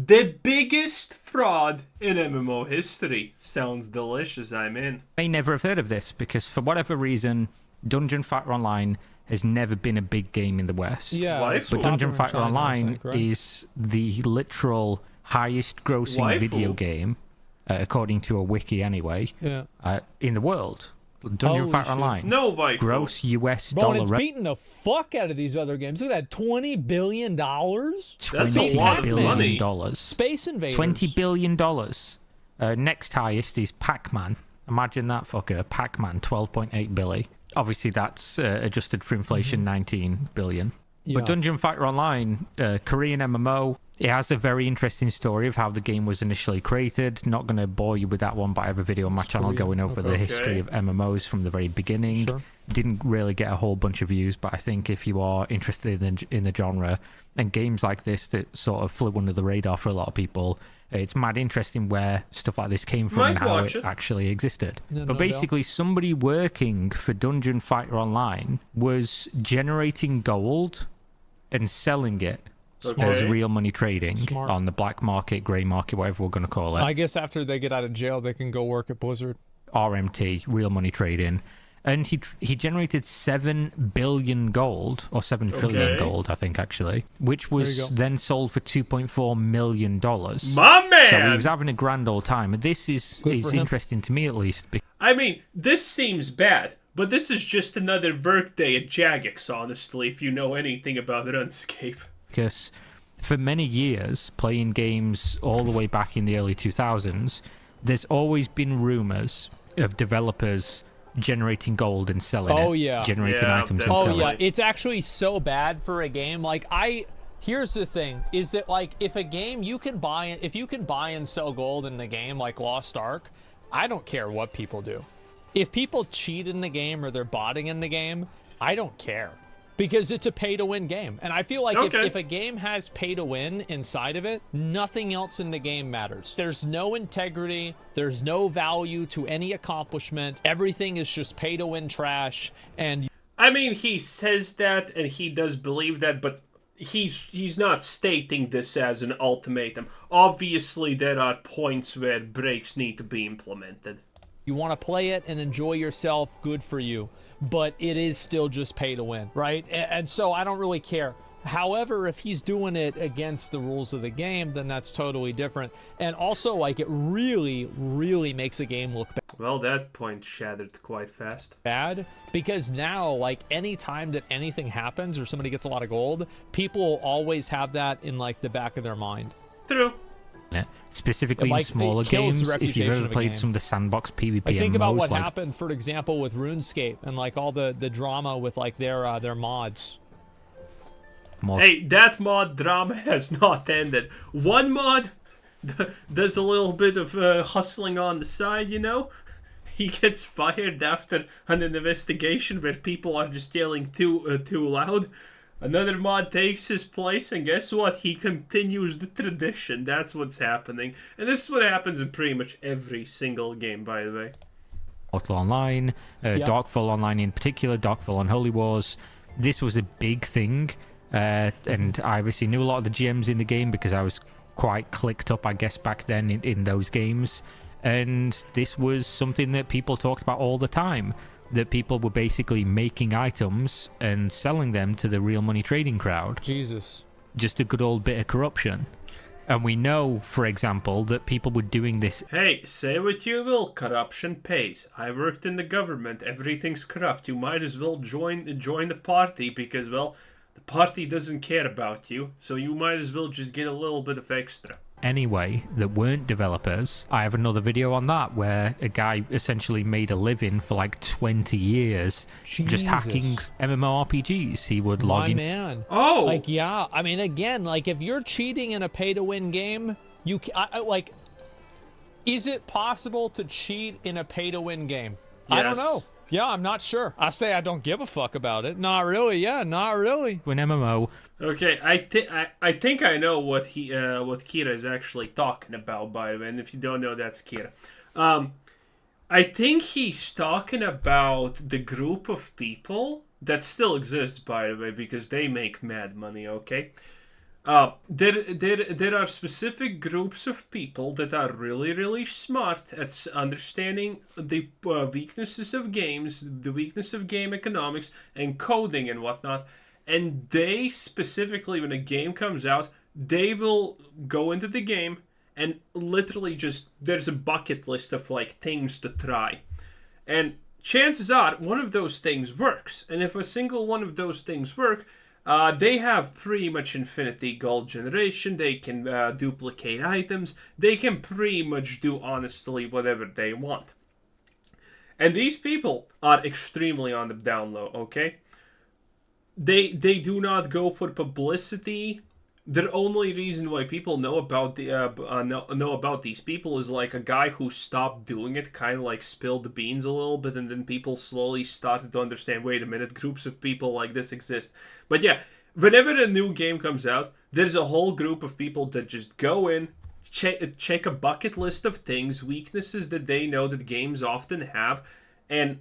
The biggest fraud in MMO history. Sounds delicious, I'm in. May never have heard of this because for whatever reason, Dungeon Fighter Online has never been a big game in the West. Yeah, Waifu. But Dungeon popular in Fighter China, I Online think, right? is the literal highest grossing Waifu. video game, according to a wiki anyway, Yeah. in the world. Dungeon Holy Fighter shit. Online. No waifu. Gross US Bro, and dollar it's beating the fuck out of these other games. Look at that, $20 billion? That's a lot of money. dollars. Space Invaders. $20 billion. Next highest is Pac-Man. Imagine that fucker. Pac-Man, 12.8 billion. Obviously, that's adjusted for inflation, 19 billion. Yeah. But Dungeon Fighter Online, Korean MMO, it has a very interesting story of how the game was initially created. Not going to bore you with that one, but I have a video on my channel Korean. going over the history of MMOs from the very beginning. Sure. Didn't really get a whole bunch of views, but I think if you are interested in the genre and games like this that sort of flew under the radar for a lot of people, it's mad interesting where stuff like this came from Might and how watch it it. actually existed. Yeah, But no basically, somebody working for Dungeon Fighter Online was generating gold and selling it as Okay. real money trading Smart. on the black market, grey market, whatever we're going to call it. I guess after they get out of jail, they can go work at Blizzard. RMT, real money trading. And he generated 7 billion gold, or 7 trillion Okay. gold, I think, actually, which There you was go. then sold for $2.4 million. My man! So he was having a grand old time. And this is Good for him. interesting to me, at least, I mean, this seems bad, but this is just another workday at Jagex, honestly, if you know anything about RuneScape. because for many years, playing games all the way back in the early 2000s, there's always been rumors of developers generating gold and selling it. Oh, yeah. Generating Yeah, items and definitely. Oh selling yeah, it. it's actually so bad for a game. Like here's the thing: is that like if a game if you can buy and sell gold in the game like Lost Ark, I don't care what people do. If people cheat in the game or they're botting in the game, I don't care. Because it's a pay-to-win game. And I feel like Okay. if a game has pay-to-win inside of it, nothing else in the game matters. There's no integrity. There's no value to any accomplishment. Everything is just pay-to-win trash. And I mean, he says that, and he does believe that, but he's not stating this as an ultimatum. Obviously, there are points where breaks need to be implemented. you want to play it and enjoy yourself, good for you. But it is still just pay to win, right? And so I don't really care. However, if he's doing it against the rules of the game, then that's totally different. And also, like, it really, really makes a game look Well, that point shattered quite fast. bad because now, like, any time that anything happens or somebody gets a lot of gold, people always have that in, like, the back of their mind. True. Yeah. Specifically Like, in smaller it kills the games, if you've reputation ever of a played game. some of the sandbox PvP Like, think about MMOs, what like happened, for example, with RuneScape and, like, all the drama with, like, their mods. more Hey, that mod drama has not ended. One mod does a little bit of hustling on the side, you know? He gets fired after an investigation where people are just yelling too loud. Another mod takes his place, and guess what? He continues the tradition. That's what's happening. And this is what happens in pretty much every single game, by the way. Mortal Online, Darkfall Online in particular, Darkfall Unholy Wars. This was a big thing, and I obviously knew a lot of the GMs in the game because I was quite clicked up, I guess, back then in those games. And this was something that people talked about all the time, that people were basically making items and selling them to the real money trading crowd. Jesus. Just a good old bit of corruption. And we know, for example, that people were doing this. Hey, say what you will, corruption pays. I worked in the government, everything's corrupt. You might as well join the party because, well, the party doesn't care about you, so you might as well just get a little bit of extra. Anyway, that weren't developers. I have another video on that where a guy essentially made a living for like 20 years just hacking Jesus. MMORPGs. He would log My in. man. Oh! Like, yeah. I mean, again, like, if you're cheating in a pay-to-win game, like, is it possible to cheat in a pay-to-win game? I don't Yes. know. Yeah, I'm not sure. I say I don't give a fuck about it. Not really. Yeah, not really. An MMO. Okay, I think I know what Kira is actually talking about, by the way, and if you don't know, that's Kira. I think he's talking about the group of people that still exists, by the way, because they make mad money, okay? There are specific groups of people that are really, really smart at understanding the weaknesses of games, the weakness of game economics, and coding and whatnot. And they specifically, when a game comes out, they will go into the game and literally just, there's a bucket list of like things to try. And chances are one of those things works. And if a single one of those things work, they have pretty much infinity gold generation. They can duplicate items. They can pretty much do honestly whatever they want. And these people are extremely on the down low, okay? They do not go for publicity. The only reason why people know about know about these people is like a guy who stopped doing it, kind of like spilled the beans a little bit, and then people slowly started to understand, wait a minute, groups of people like this exist. But yeah, whenever a new game comes out, there's a whole group of people that just go in, check a bucket list of things, weaknesses that they know that games often have, and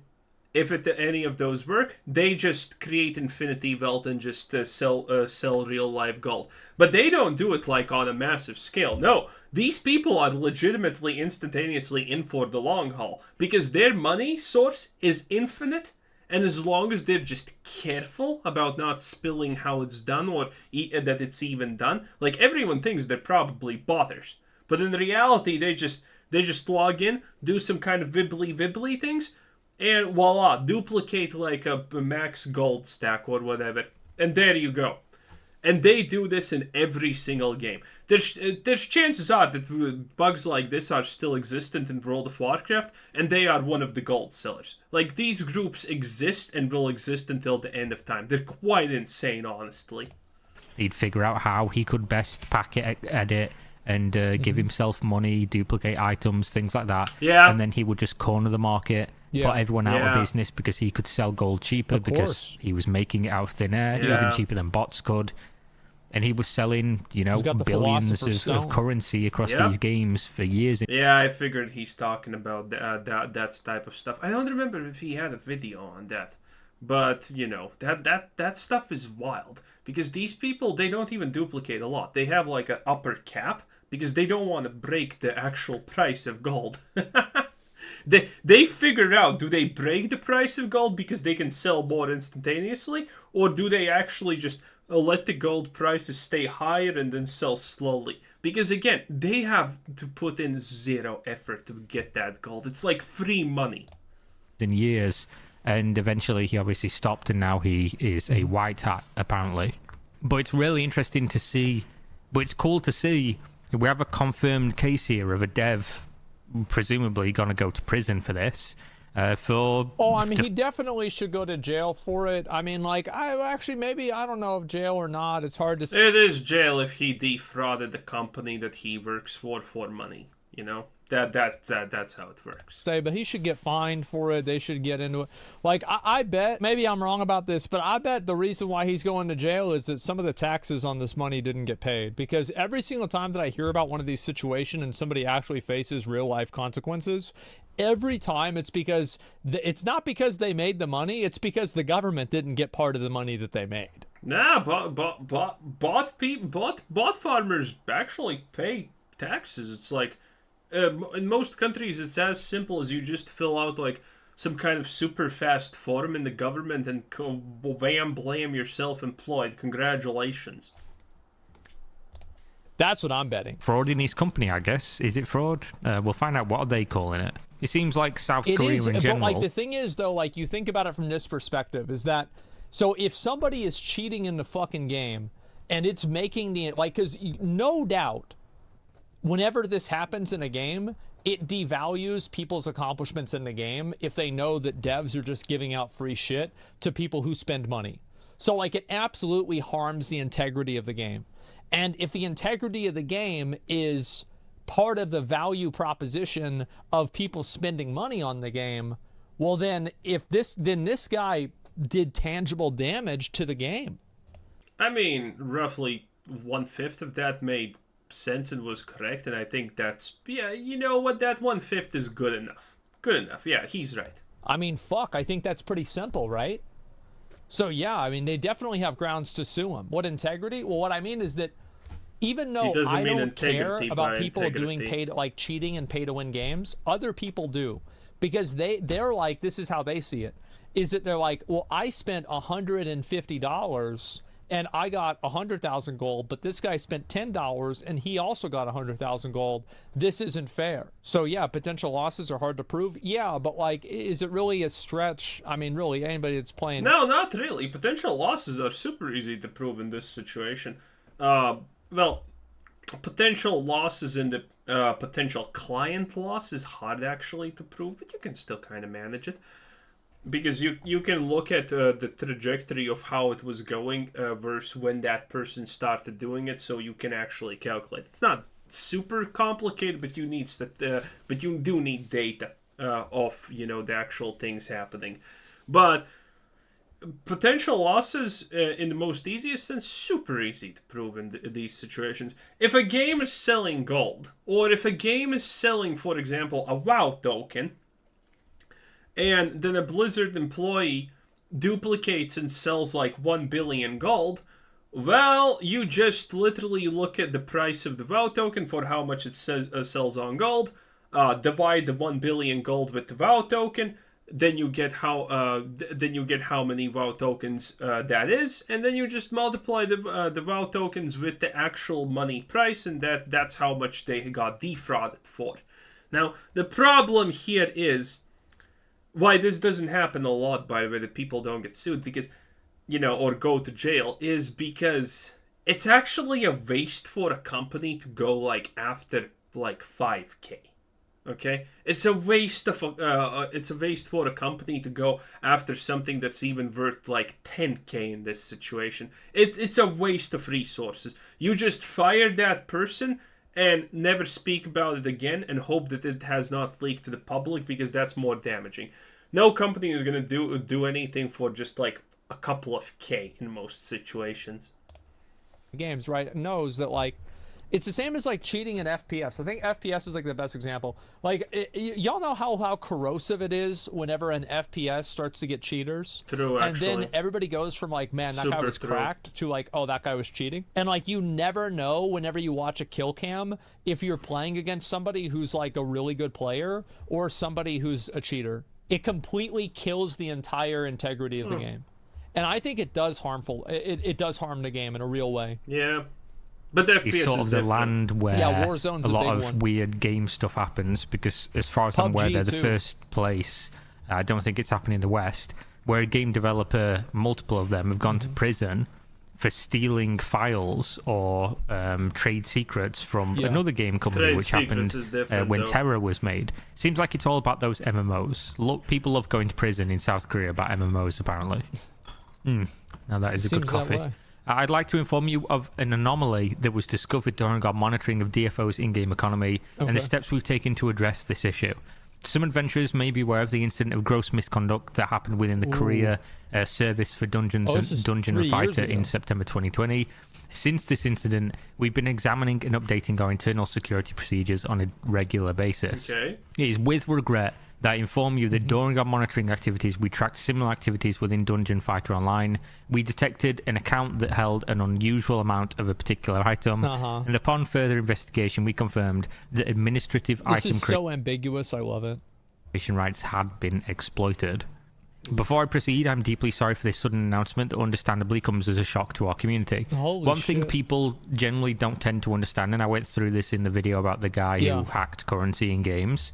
if any of those work, they just create infinity wealth and just sell real life gold. But they don't do it like on a massive scale. No, these people are legitimately instantaneously in for the long haul because their money source is infinite. And as long as they're just careful about not spilling how it's done or that it's even done, like everyone thinks they're probably botters. But in reality, they just log in, do some kind of wibbly things, and voila, duplicate like a max gold stack or whatever. And there you go. And they do this in every single game. There's chances are that bugs like this are still existent in World of Warcraft, and they are one of the gold sellers. Like, these groups exist and will exist until the end of time. They're quite insane, honestly. He'd figure out how he could best pack it, edit, and give himself money, duplicate items, things like that. Yeah. And then he would just corner the market, put everyone out of business because he could sell gold cheaper because he was making it out of thin air, even cheaper than bots could. And he was selling, billions of currency across these games for years. Yeah, I figured he's talking about that type of stuff. I don't remember if he had a video on that. But, that stuff is wild. Because these people, they don't even duplicate a lot. They have like an upper cap because they don't want to break the actual price of gold. They figured out, do they break the price of gold because they can sell more instantaneously? Or do they actually just let the gold prices stay higher and then sell slowly? Because again, they have to put in zero effort to get that gold. It's like free money. In years, and eventually he obviously stopped, and now he is a white hat, apparently. But it's really interesting to see, but it's cool to see we have a confirmed case here of a dev presumably going to go to prison for this. He definitely should go to jail for it. I mean, like, I don't know if jail or not. It's hard to say. It is jail if he defrauded the company that he works for money. That's how it works. But he should get fined for it. They should get into it. Like, I bet, maybe I'm wrong about this, but I bet the reason why he's going to jail is that some of the taxes on this money didn't get paid. Because every single time that I hear about one of these situations and somebody actually faces real life consequences, every time it's because it's not because they made the money, it's because the government didn't get part of the money that they made. Nah, bot farmers actually pay taxes. It's like, in most countries, it's as simple as you just fill out like some kind of super fast form in the government and blame you're self-employed. Congratulations. That's what I'm betting. Fraud in his company, I guess. Is it fraud? We'll find out. What are they calling it? It seems like South Korea in general. But like the thing is, though, like you think about it from this perspective, is that so if somebody is cheating in the fucking game and it's making because no doubt, whenever this happens in a game, it devalues people's accomplishments in the game if they know that devs are just giving out free shit to people who spend money. So like it absolutely harms the integrity of the game. And if the integrity of the game is part of the value proposition of people spending money on the game, well then this guy did tangible damage to the game. I mean, roughly 1/5 of that made sense and was correct, and I think that's, you know what, that 1/5 is good enough. Yeah, he's right. I mean, fuck, I think that's pretty simple, right? So yeah, I mean, they definitely have grounds to sue him. What integrity? Well, what I mean is that even though doesn't I mean don't care integrity about by people doing integrity. cheating and pay to win games, other people do, because they're like, this is how they see it, is that they're like, well, I spent $150 and I got 100,000 gold, but this guy spent $10 and he also got 100,000 gold. This isn't fair. So yeah, potential losses are hard to prove. Yeah, but like, is it really a stretch? I mean, really, anybody that's playing. No, not really. Potential losses are super easy to prove in this situation. Well, potential losses in the potential client loss is hard actually to prove, but you can still kind of manage it. Because you can look at the trajectory of how it was going versus when that person started doing it, so you can actually calculate. It's not super complicated, but but you do need data of the actual things happening. But potential losses in the most easiest sense, super easy to prove in these situations. If a game is selling gold, or if a game is selling, for example, a WoW token, and then a Blizzard employee duplicates and sells like 1 billion gold, well, you just literally look at the price of the WoW token for how much it sells on gold, divide the 1 billion gold with the WoW token, then you get how many WoW tokens that is, and then you just multiply the WoW tokens with the actual money price, and that's how much they got defrauded for. Now, the problem here is why this doesn't happen a lot, by the way, that people don't get sued because, or go to jail, is because it's actually a waste for a company to go like after like 5K. Okay, it's a waste for a company to go after something that's even worth like 10K in this situation. It's a waste of resources. You just fire that person and never speak about it again and hope that it has not leaked to the public, because that's more damaging. No company is going to do anything for just like a couple of K in most situations. Games, right, knows that like it's the same as like cheating in FPS. I think FPS is like the best example. Like y'all know how corrosive it is whenever an FPS starts to get cheaters. True, actually. And then everybody goes from like, man, that guy was cracked, to like, oh, that guy was cheating. And like, you never know whenever you watch a kill cam if you're playing against somebody who's like a really good player or somebody who's a cheater. It completely kills the entire integrity of the game. And I think it does it does harm the game in a real way. Yeah. But the FPS is sort of the land where Warzone's a lot big of one. weird game stuff happens, because as far as I'm aware, they're the first place. I don't think it's happening in the West, where a game developer, multiple of them, have gone to prison for stealing files or trade secrets from another game company, which happened when Terra was made. Seems like it's all about those MMOs. Look, people love going to prison in South Korea about MMOs, apparently. Now that is a good coffee. I'd like to inform you of an anomaly that was discovered during our monitoring of DFO's in-game economy and the steps we've taken to address this issue. Some adventurers may be aware of the incident of gross misconduct that happened within the Korea service for Dungeons and Dungeon and Fighter in September 2020. Since this incident, we've been examining and updating our internal security procedures on a regular basis. Okay. It is with regret that I inform you that during our monitoring activities, we tracked similar activities within Dungeon Fighter Online. We detected an account that held an unusual amount of a particular item, and upon further investigation, we confirmed that administrative item This is so ambiguous, I love it. Rights had been exploited. Before I proceed, I'm deeply sorry for this sudden announcement that understandably comes as a shock to our community. One thing people generally don't tend to understand, and I went through this in the video about the guy who hacked currency in games.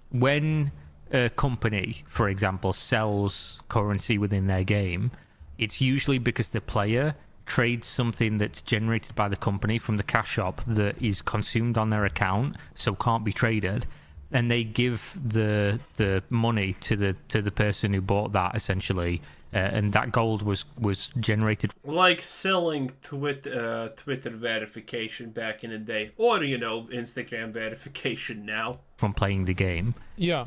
When a company, for example, sells currency within their game, it's usually because the player trades something that's generated by the company from the cash shop that is consumed on their account, so can't be traded, and they give the money to the person who bought that, essentially, and that gold was generated like selling Twitter verification back in the day, or Instagram verification now, from playing the game.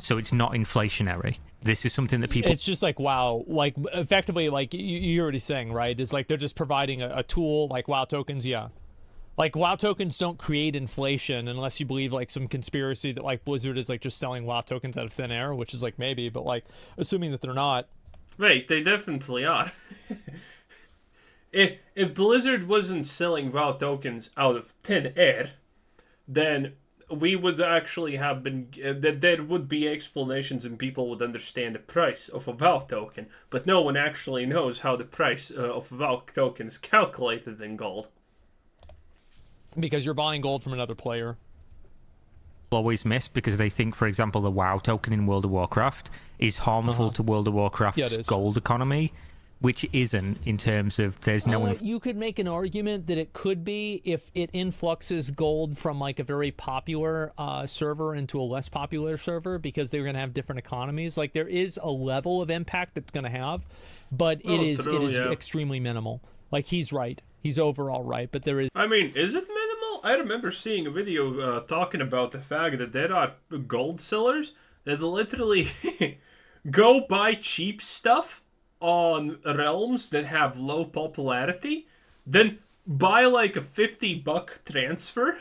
So it's not inflationary. This is something that people... It's just like, WoW, like effectively, like you're already saying, right? It's like they're just providing a tool, like WoW tokens. Like WoW tokens don't create inflation unless you believe like some conspiracy that like Blizzard is like just selling WoW tokens out of thin air, which is like maybe, but like assuming that they're not. Wait, they definitely are. if Blizzard wasn't selling WoW tokens out of thin air, then we would actually have been that there would be explanations and people would understand the price of a WoW token, but no one actually knows how the price of a WoW token is calculated in gold. Because you're buying gold from another player. Always miss because they think, for example, the WoW token in World of Warcraft is harmful to World of Warcraft's gold economy, which isn't in terms of there's no... You could make an argument that it could be if it influxes gold from like a very popular server into a less popular server because they're going to have different economies. Like there is a level of impact that's going to have, but it is extremely minimal. Like he's right. He's overall right, but there is... I mean, is it minimal? I remember seeing a video talking about the fact that there are gold sellers that literally go buy cheap stuff on realms that have low popularity, then buy like a $50 transfer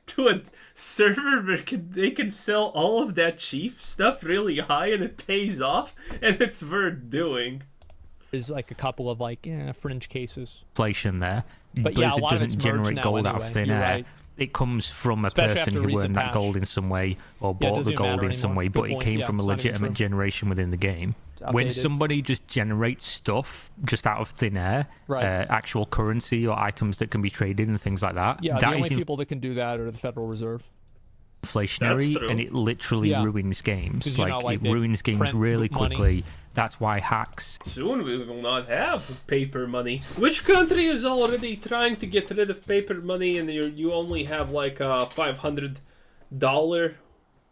to a server where they can sell all of that cheap stuff really high and it pays off and it's worth doing. There's like a couple of like fringe cases. Inflation there. But Blizzard yeah, a lot of doesn't it's generate gold out of thin air. Right. It comes from a Especially person after who recent earned that patch. gold in some way or bought the gold in some way, but it came from a legitimate generation within the game. When somebody just generates stuff just out of thin air, actual currency or items that can be traded and things like that, yeah, that the only people that can do that are the Federal Reserve. Inflationary, and it literally ruins games. Like it ruins games really quickly. That's why hacks... Soon we will not have paper money. Which country is already trying to get rid of paper money and you only have like a $500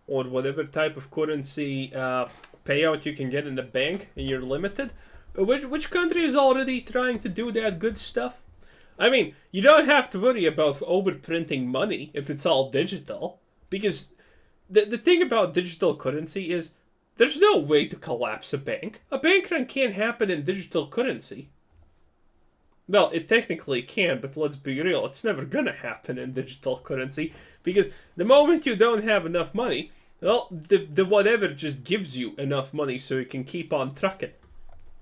or whatever type of currency payout you can get in the bank and you're limited? Which country is already trying to do that good stuff? I mean, you don't have to worry about overprinting money if it's all digital. Because the thing about digital currency is there's no way to collapse a bank. A bank run can't happen in digital currency. Well, it technically can, but let's be real, it's never gonna happen in digital currency. Because the moment you don't have enough money, well, the whatever just gives you enough money so you can keep on trucking.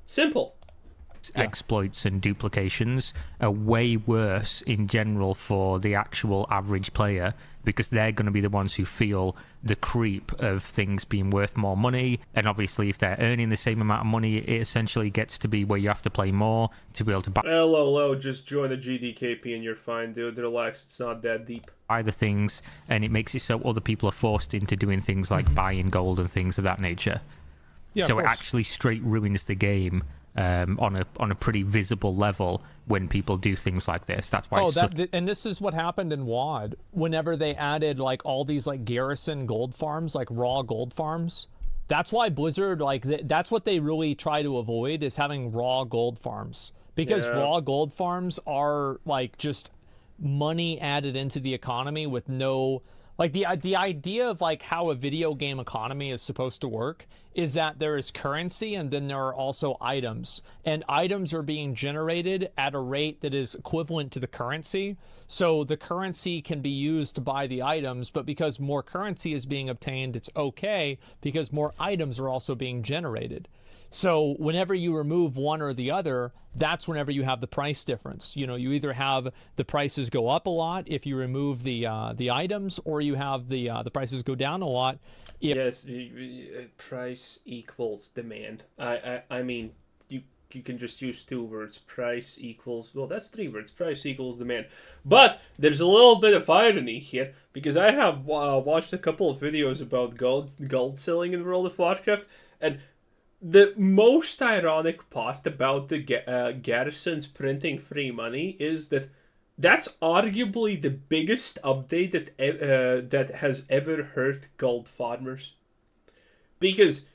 Simple. Exploits and duplications are way worse in general for the actual average player because they're going to be the ones who feel the creep of things being worth more money, and obviously if they're earning the same amount of money, it essentially gets to be where you have to play more to be able to buy... Hello, just join the GDKP and you're fine, dude. Relax, it's not that deep. Buy the things, and it makes it so other people are forced into doing things like buying gold and things of that nature. Yeah, so it actually straight ruins the game on a pretty visible level when people do things like this. That's why. And this is what happened in WoD whenever they added like all these like garrison gold farms, like raw gold farms. That's why Blizzard that's what they really try to avoid is having raw gold farms because raw gold farms are like just money added into the economy with no. Like the idea of like how a video game economy is supposed to work is that there is currency and then there are also items, and items are being generated at a rate that is equivalent to the currency. So the currency can be used to buy the items, but because more currency is being obtained, it's okay because more items are also being generated. So whenever you remove one or the other, that's whenever you have the price difference. You know, you either have the prices go up a lot if you remove the items, or you have the prices go down a lot. Yes, price equals demand. I mean, you can just use two words. Price equals, well, that's three words. Price equals demand. But there's a little bit of irony here, because I have watched a couple of videos about gold selling in World of Warcraft, and the most ironic part about the garrisons printing free money is that that's arguably the biggest update that has ever hurt gold farmers. Because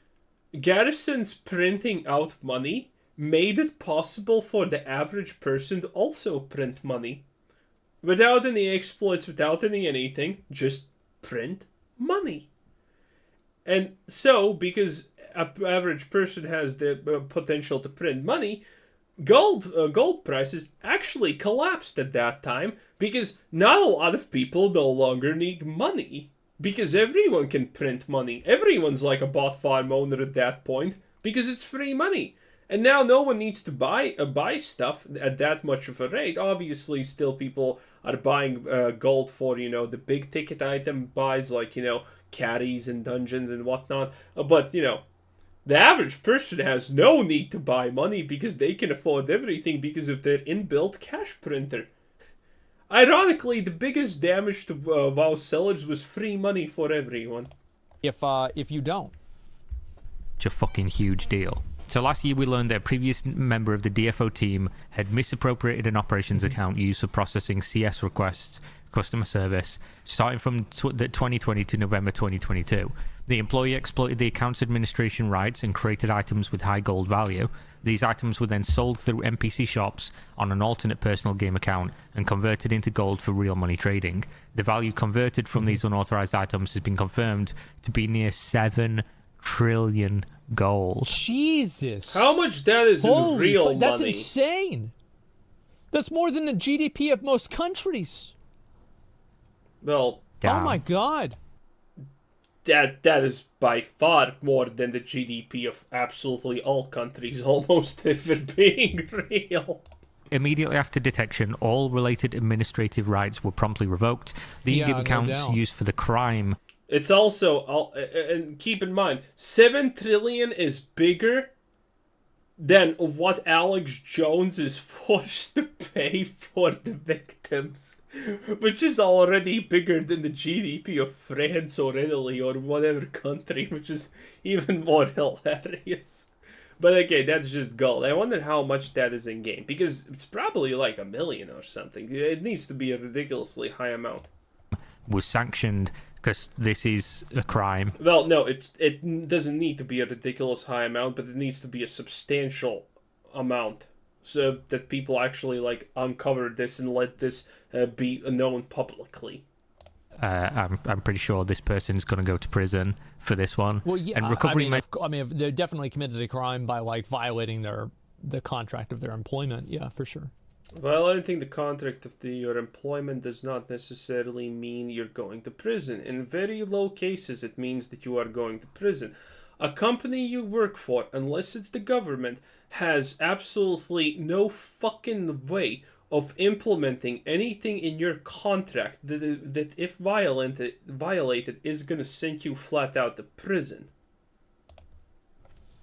garrisons printing out money made it possible for the average person to also print money. Without any exploits, without anything, just print money. And so, because an average person has the potential to print money, gold prices actually collapsed at that time because not a lot of people no longer need money because everyone can print money. Everyone's like a bot farm owner at that point because it's free money. And now no one needs to buy stuff at that much of a rate. Obviously, still people are buying gold for, the big ticket item buys, like, carries and dungeons and whatnot. But, the average person has no need to buy money because they can afford everything because of their inbuilt cash printer. Ironically, the biggest damage to WoW sellers was free money for everyone. If you don't. It's a fucking huge deal. So last year we learned that a previous member of the DFO team had misappropriated an operations account used for processing CS requests, customer service, starting from 2020 to November 2022. The employee exploited the account's administration rights and created items with high gold value. These items were then sold through NPC shops on an alternate personal game account and converted into gold for real money trading. The value converted from these unauthorized items has been confirmed to be near 7 trillion gold. Jesus. How much that is in real money? That's insane. That's more than the GDP of most countries. Well, yeah. Oh my god. That is by far more than the GDP of absolutely all countries, almost, if it being real. Immediately after detection, all related administrative rights were promptly revoked. The in-game accounts used for the crime. It's also, and keep in mind, 7 trillion is bigger than what Alex Jones is forced to pay for the victims, which is already bigger than the GDP of France or Italy or whatever country, which is even more hilarious. But okay, that's just gold. I wonder how much that is in game, because it's probably like 1 million or something. It needs to be a ridiculously high amount. Was sanctioned because this is a crime. Well, no, it doesn't need to be a ridiculous high amount, but it needs to be a substantial amount, so that people actually uncover this and let this be known publicly. I'm pretty sure this person's going to go to prison for this one. Well, yeah, and recovery I mean, they definitely committed a crime by violating the contract of their employment. Yeah, for sure. Violating the contract of your employment does not necessarily mean you're going to prison. In very low cases, it means that you are going to prison. A company you work for, unless it's the government, has absolutely no fucking way of implementing anything in your contract that if violated, is going to send you flat out to prison.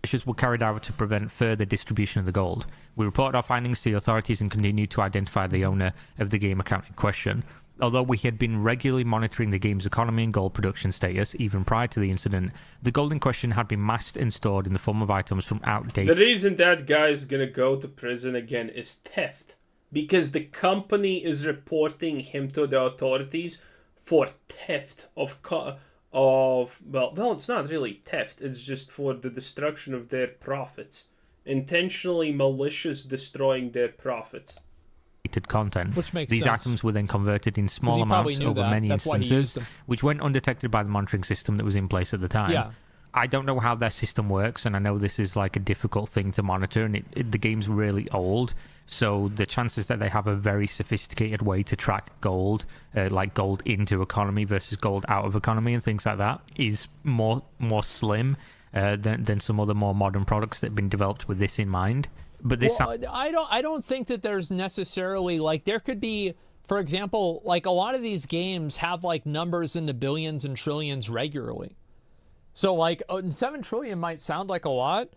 Measures were carried out to prevent further distribution of the gold. We reported our findings to the authorities and continued to identify the owner of the game account in question. Although we had been regularly monitoring the game's economy and gold production status even prior to the incident, the gold in question had been masked and stored in the form of items from outdated... The reason that guy is gonna go to prison again is theft. Because the company is reporting him to the authorities for theft well, it's not really theft, it's just for the destruction of their profits. Intentionally malicious destroying their profits. Content. Which makes These sense. items were then converted in small amounts over many instances, which went undetected by the monitoring system that was in place at the time. Yeah. I don't know how their system works, and I know this is like a difficult thing to monitor, and the game's really old, so the chances that they have a very sophisticated way to track gold, like gold into economy versus gold out of economy and things like that, is more slim than some other more modern products that have been developed with this in mind. But this, I don't think that there's necessarily there could be, for example, a lot of these games have numbers in the billions and trillions regularly. So 7 trillion might sound like a lot,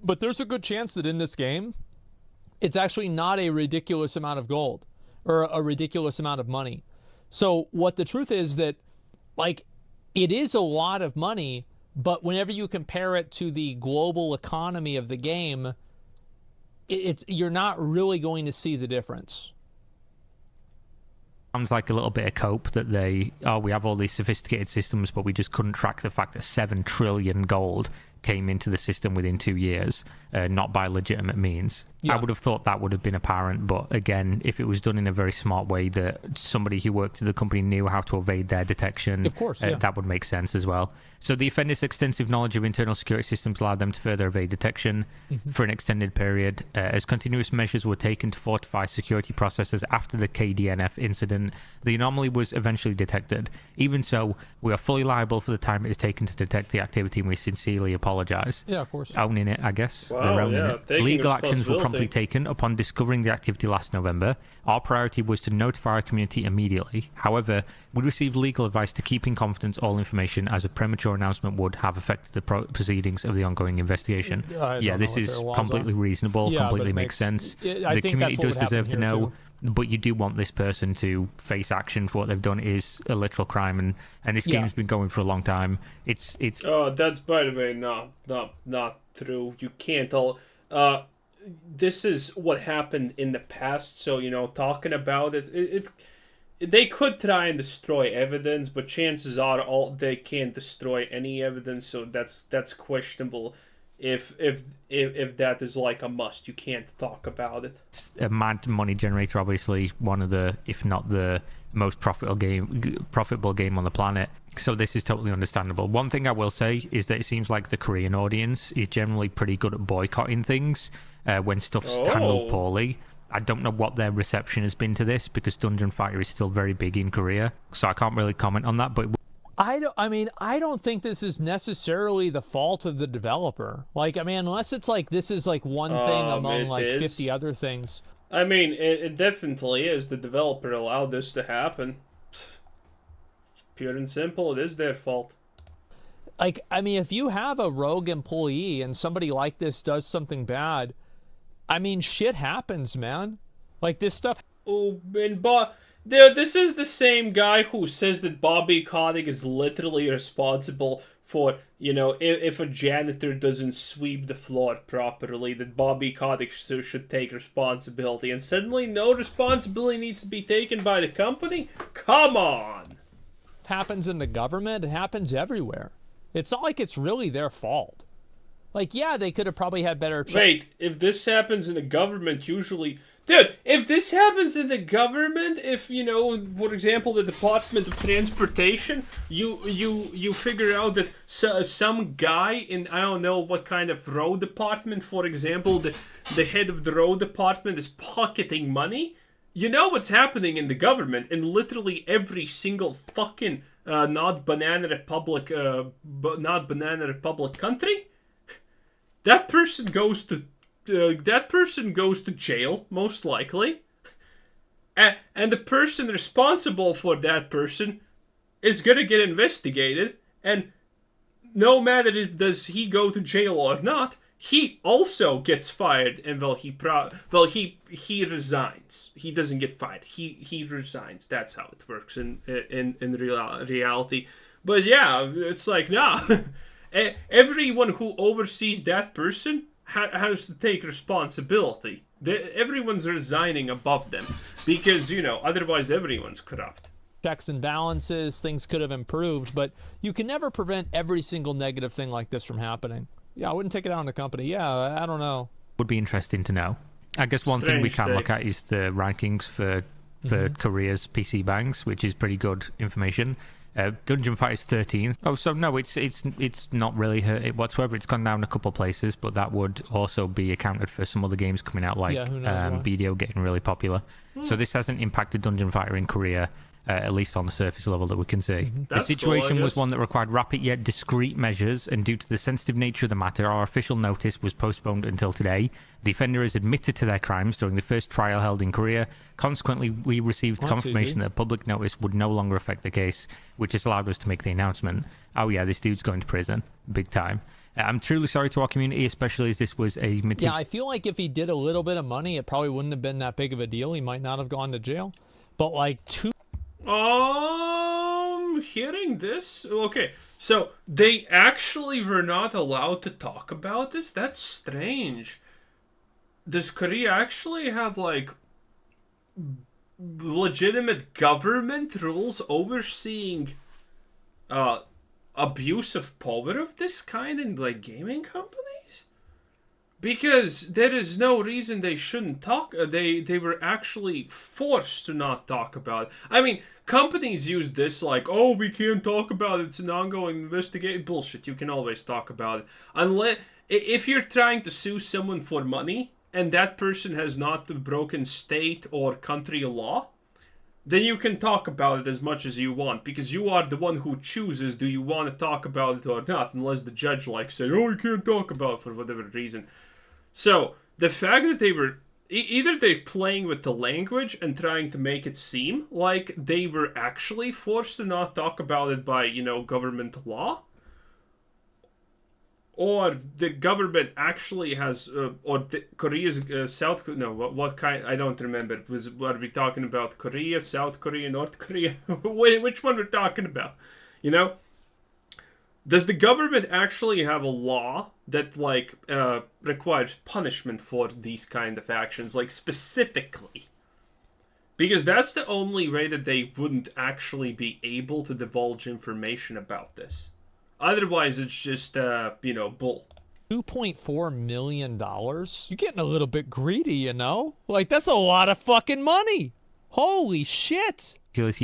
but there's a good chance that in this game, it's actually not a ridiculous amount of gold or a ridiculous amount of money. So what the truth is that it is a lot of money, but whenever you compare it to the global economy of the game, you're not really going to see the difference. Sounds like a little bit of cope that we have all these sophisticated systems, but we just couldn't track the fact that 7 trillion gold came into the system within 2 years, not by legitimate means. Yeah. I would have thought that would have been apparent, but again, if it was done in a very smart way that somebody who worked at the company knew how to evade their detection, of course, yeah. That would make sense as well. So the offenders' extensive knowledge of internal security systems allowed them to further evade detection for an extended period. As continuous measures were taken to fortify security processes after the KDNF incident, the anomaly was eventually detected. Even so, we are fully liable for the time it has taken to detect the activity, and we sincerely apologize apologize. Yeah, of course. Owning it, I guess. Wow, They're owning yeah, it. taking Legal actions were promptly responsibility. taken upon discovering the activity last November. Our priority was to notify our community immediately. However, we received legal advice to keep in confidence all information, as a premature announcement would have affected the proceedings of the ongoing investigation. I don't know This what is their laws completely are. reasonable, Yeah, but completely it makes sense. I The think community that's what does would happen deserve to here, know. too. But you do want this person to face action for what they've done. It is a literal crime, and this Yeah. game's been going for a long time. It's Oh, that's, by the way, not true. You can't all. This is what happened in the past. So talking about it, they could try and destroy evidence, but chances are they can't destroy any evidence. So that's questionable. If that is like a must, you can't talk about it. a mad money generator. Obviously, one of the, if not the most profitable game on the planet. So this is totally understandable. One thing I will say is that it seems like the Korean audience is generally pretty good at boycotting things when stuff's handled poorly. I don't know what their reception has been to this, because Dungeon Fighter is still very big in Korea, so I can't really comment on that. But I don't think this is necessarily the fault of the developer. Like, I mean, unless it's like this is like one thing among like 50 other things. I mean, it definitely is. The developer allowed this to happen. Pure and simple, it is their fault. Like, I mean, if you have a rogue employee and somebody like this does something bad, I mean, shit happens, man. Like, this stuff. Oh, and this is the same guy who says that Bobby Kotick is literally responsible for, if a janitor doesn't sweep the floor properly, that Bobby Kotick should take responsibility, and suddenly no responsibility needs to be taken by the company? Come on! Happens in the government, it happens everywhere. It's not like it's really their fault. Like, yeah, they could have probably had better... Wait, if this happens in the government, usually... Dude, if this happens in the government, if, for example, the Department of Transportation, you figure out that some guy in, I don't know what kind of road department, for example, the head of the road department is pocketing money, you know what's happening in the government, in literally every single fucking not Banana Republic country? That person goes to jail, most likely, and the person responsible for that person is gonna get investigated, and no matter does he go to jail or not, he also gets fired, and he resigns. He doesn't get fired. He resigns. That's how it works in reality. But yeah, it's like, nah. Everyone who oversees that person has to take responsibility. Everyone's resigning above them because, otherwise everyone's corrupt. Checks and balances, things could have improved, but you can never prevent every single negative thing like this from happening. Yeah, I wouldn't take it out on the company. Yeah, I don't know. Would be interesting to know. I guess one thing we can look at is the rankings for Korea's PC banks, which is pretty good information. Dungeon Fighter's 13th. Oh, so no, it's not really hurt it whatsoever. It's gone down a couple places, but that would also be accounted for some other games coming out, like BDO getting really popular. So this hasn't impacted Dungeon Fighter in Korea, at least on the surface level that we can see. The situation was one that required rapid yet discreet measures, and due to the sensitive nature of the matter, our official notice was postponed until today. The offender has admitted to their crimes during the first trial held in Korea. Consequently, we received confirmation that public notice would no longer affect the case, which has allowed us to make the announcement. Oh yeah, this dude's going to prison. Big time. I'm truly sorry to our community, especially as this was a... Yeah, I feel like if he did a little bit of money, it probably wouldn't have been that big of a deal. He might not have gone to jail. But like hearing this? Okay, so they actually were not allowed to talk about this? That's strange. Does Korea actually have, like, legitimate government rules overseeing abuse of power of this kind in, like, gaming companies? Because there is no reason they shouldn't talk. They were actually forced to not talk about it. I mean, companies use this like, oh, we can't talk about it. It's an ongoing investigation. Bullshit. You can always talk about it. Unless, if you're trying to sue someone for money and that person has not broken state or country law, then you can talk about it as much as you want, because you are the one who chooses do you want to talk about it or not, unless the judge say, oh, you can't talk about it for whatever reason. So the fact that they were either they're playing with the language and trying to make it seem like they were actually forced to not talk about it by, government law, or the government actually has, or Korea's, South Korea, no, what kind, I don't remember. Are we talking about Korea, South Korea, North Korea? Which one we're talking about? Does the government actually have a law that, requires punishment for these kind of actions, specifically? Because that's the only way that they wouldn't actually be able to divulge information about this. Otherwise, it's just, bull. $2.4 million? You're getting a little bit greedy, that's a lot of fucking money. Holy shit.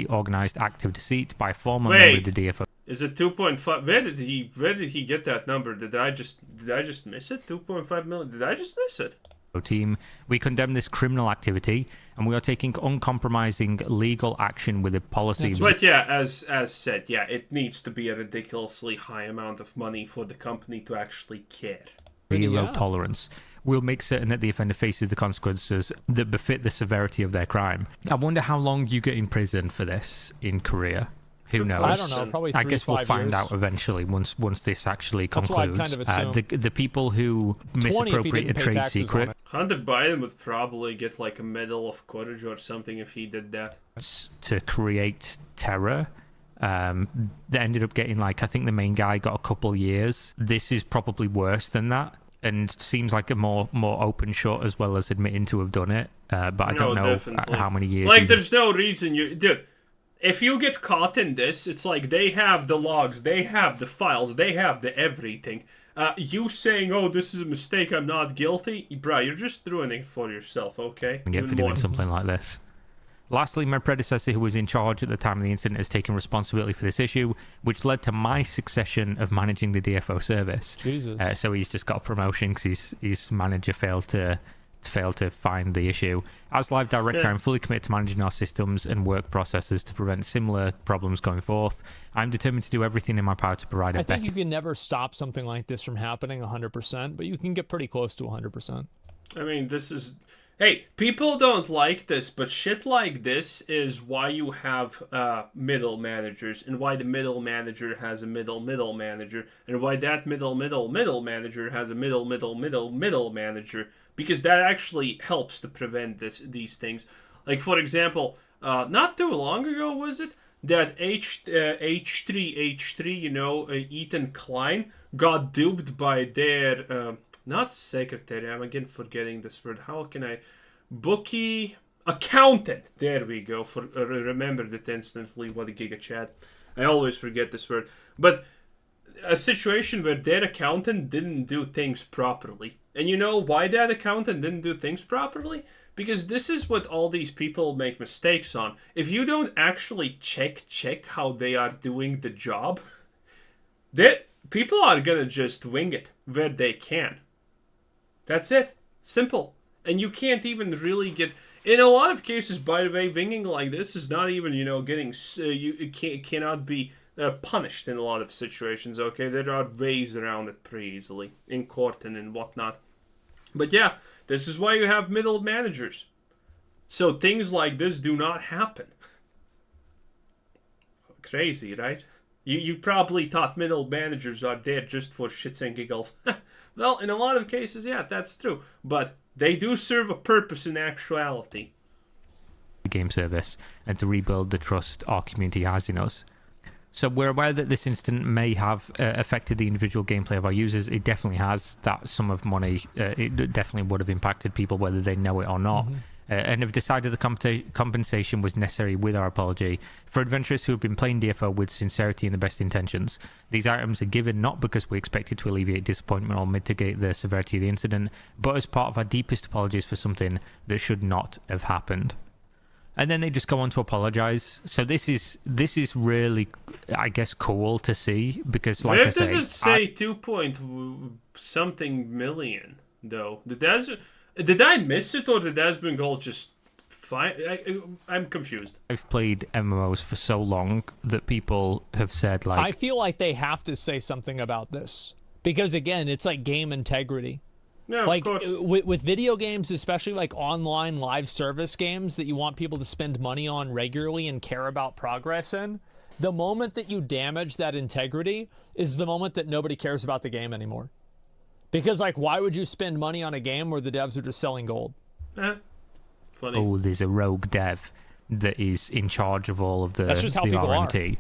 Organized act of deceit by a former member of the DFO. Is it 2.5? Where did he get that number? Did I just miss it? 2.5 million. Did I just miss it? Team, we condemn this criminal activity, and we are taking uncompromising legal action with a policy. But yeah, as said, yeah, it needs to be a ridiculously high amount of money for the company to actually care. Zero tolerance. We'll make certain that the offender faces the consequences that befit the severity of their crime. I wonder how long you get in prison for this in Korea. Who knows? I don't know. Probably 3 I guess we'll find years. out eventually once this actually concludes. That's what I'd kind of assume. The people who misappropriate a trade secret. Hunter Biden would probably get a Medal of Courage or something if he did that. To create terror. They ended up getting I think the main guy got a couple years. This is probably worse than that, and seems like a more open shot, as well as admitting to have done it. But I don't know how many years. There's no reason dude. If you get caught in this, it's they have the logs, they have the files, they have the everything. You saying, oh, this is a mistake, I'm not guilty, bruh, you're just ruining it for yourself, okay? Get for doing something like this. Lastly, my predecessor, who was in charge at the time of the incident, has taken responsibility for this issue, which led to my succession of managing the DFO service. Jesus. So he's just got a promotion because his manager failed to find the issue. As live director, I'm fully committed to managing our systems and work processes to prevent similar problems going forth. I'm determined to do everything in my power to provide a better... I think you can never stop something like this from happening 100%, but you can get pretty close to 100%. I mean, this is... Hey, people don't like this, but shit like this is why you have middle managers, and why the middle manager has a middle manager, and why that middle manager has a middle manager, because that actually helps to prevent these things. For example, not too long ago, was it, that H3, Ethan Klein, got duped by their... not secretary, I'm again forgetting this word. How can I... Bookie... Accountant! There we go. Remembered it instantly. What a giga chat. I always forget this word. But a situation where their accountant didn't do things properly. And you know why that accountant didn't do things properly? Because this is what all these people make mistakes on. If you don't actually check how they are doing the job, people are gonna just wing it where they can. That's it. Simple. And you can't even really get... In a lot of cases, by the way, winging like this is not even, getting... it cannot be punished in a lot of situations, okay? There are ways around it pretty easily, in court and whatnot. But yeah, this is why you have middle managers. So things like this do not happen. Crazy, right? You probably thought middle managers are there just for shits and giggles. Well, in a lot of cases, yeah, that's true. But they do serve a purpose in actuality. Game service, and to rebuild the trust our community has in us. So we're aware that this incident may have affected the individual gameplay of our users. It definitely has. That sum of money, it definitely would have impacted people whether they know it or not. Mm-hmm. And have decided the compensation was necessary with our apology. For adventurers who have been playing DFO with sincerity and the best intentions, these items are given not because we expect it to alleviate disappointment or mitigate the severity of the incident, but as part of our deepest apologies for something that should not have happened. And then they just go on to apologize. So this is really, I guess, cool to see, because like I say... Where does it say 2-something million, though? Did I miss it, or did Asmongold just fine. I'm confused. I've played MMOs for so long that people have said, like... I feel like they have to say something about this. Because, again, it's like game integrity. Yeah, like, of course. With video games, especially like online live service games that you want people to spend money on regularly and care about progress in, the moment that you damage that integrity is the moment that nobody cares about the game anymore. Because, like, why would you spend money on a game where the devs are just selling gold? Funny. Oh, there's a rogue dev that is in charge of all of the, That's just how the people RMT.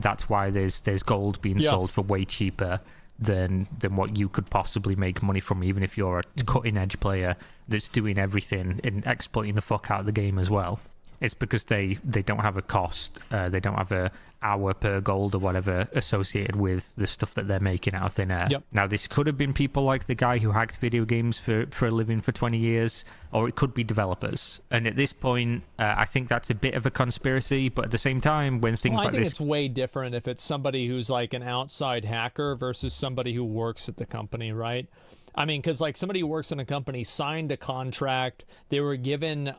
That's why there's gold being sold for way cheaper than what you could possibly make money from, even if you're a cutting-edge player that's doing everything and exploiting the fuck out of the game as well. It's because they don't have a cost, they don't have a hour per gold or whatever associated with the stuff that they're making out of thin air. Yep. Now, this could have been people like the guy who hacked video games for a living for 20 years, or it could be developers. And at this point, I think that's a bit of a conspiracy, but at the same time, when things like this... I think it's way different if it's somebody who's like an outside hacker versus somebody who works at the company, right? I mean, because like somebody who works in a company signed a contract, they were given,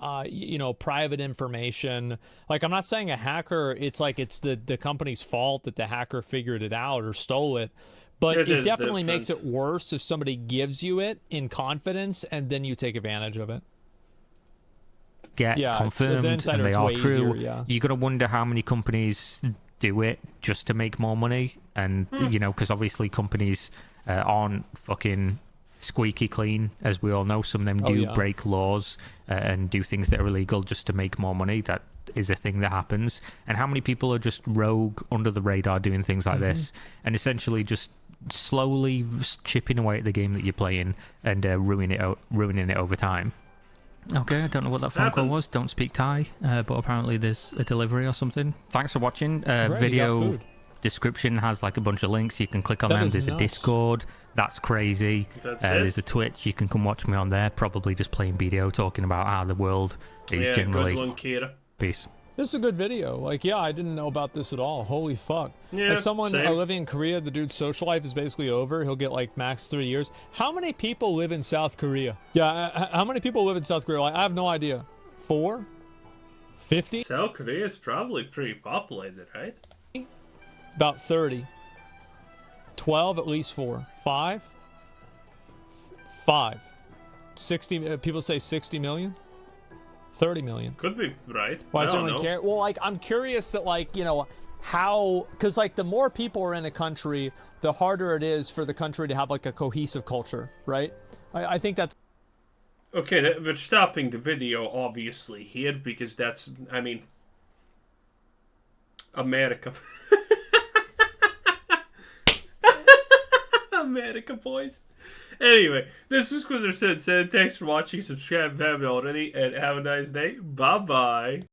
private information. Like, I'm not saying a hacker, it's like it's the company's fault that the hacker figured it out or stole it. But it definitely makes it worse if somebody gives you it in confidence and then you take advantage of it. Confirmed and they are true. Easier, You got to wonder how many companies do it just to make more money. And, because obviously companies aren't fucking... squeaky clean, as we all know. Some of them do break laws and do things that are illegal just to make more money. That is a thing that happens. And how many people are just rogue, under the radar, doing things like this, and essentially just slowly chipping away at the game that you're playing and ruining it over time. Okay, I don't know what that phone call was. Don't speak Thai, but apparently there's a delivery or something. Thanks for watching. Video description has like a bunch of links. You can click on them. There's a Discord. That's crazy. There's a Twitch. You can come watch me on there. Probably just playing BDO, talking about how the world is generally. Good one, Kira. Peace. This is a good video. Like, yeah, I didn't know about this at all. Holy fuck. Yeah, As someone living in Korea, the dude's social life is basically over. He'll get like max 3 years. How many people live in South Korea? Yeah, how many people live in South Korea? Like, I have no idea. 4? 50? South Korea is probably pretty populated, right? About 30. 12, at least 4. 5? 5. 60, people say 60 million? 30 million. Could be right. Why does anyone care? Well, like, I'm curious that, like, how... Because, like, the more people are in a country, the harder it is for the country to have, like, a cohesive culture, right? I think that's... Okay, we're stopping the video, obviously, here, because that's, I mean... America. America, boys. Anyway, this was Quizzer Said. Thanks for watching. Subscribe if you haven't already, and have a nice day. Bye-bye.